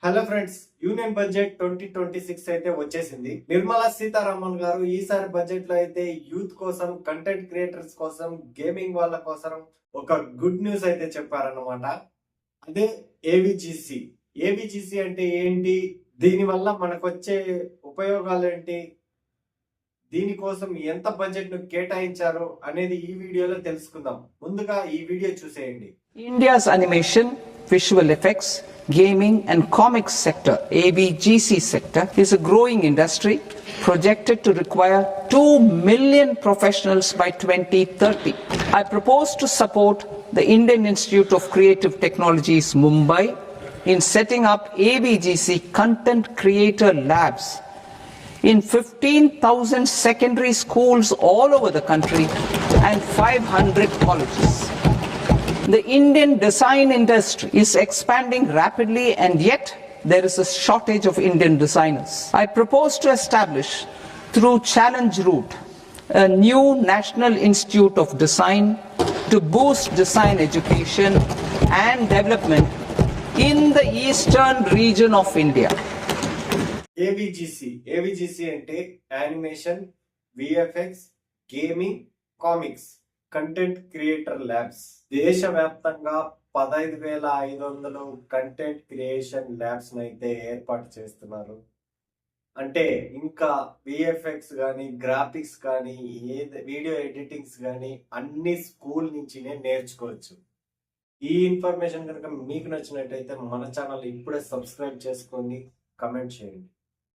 Hello friends, union budget 2026 అయితే వచ్చేసింది. నిర్మలా సీతారామన్ గారు ఈసారి బడ్జెట్ లో అయితే యూత్ కోసం, కంటెంట్ క్రియేటర్స్ కోసం, గేమింగ్ వాళ్ళ కోసం ఒక గుడ్ న్యూస్ అయితే చెప్పారన్నమాట. అదే ఏవిజిసి. ఏవిజిసి అంటే ఏంటి, దీని వల్ల మనకు వచ్చే ఉపయోగాలు ఏంటి, దీనికోసం ఎంత బడ్జెట్ ను కేటాయించారు అనేది ఈ వీడియోలో తెలుసుకుందాం. ముందుగా ఈ వీడియో చూసేయండి. India's animation, visual effects, gaming and comics sector, ABGC sector, is a growing industry projected to require 2 million professionals by 2030. I propose to support the Indian Institute of Creative Technologies, Mumbai, in setting up ABGC Content Creator Labs in 15,000 secondary schools all over the country and 500 colleges. The Indian design industry is expanding rapidly, and yet there is a shortage of Indian designers. I propose to establish, through Challenge Route, a new National Institute of Design to boost design education and development in the eastern region of India. AVGC అంటే animation, VFX, gaming, comics, content creator labs. దేశవ్యాప్తంగా 15,500 content creation labs అయితే ఏర్పాటు చేస్తున్నారు. అంటే ఇంకా VFX కానీ, graphics కానీ, video editings కానీ అన్ని స్కూల్ నుంచినే నేర్చుకోవచ్చు. ఈ ఇన్ఫర్మేషన్ కనుక మీకు నచ్చినట్టయితే మన ఛానల్ ఇప్పుడే సబ్స్క్రైబ్ చేసుకొని కమెంట్ చేయండి.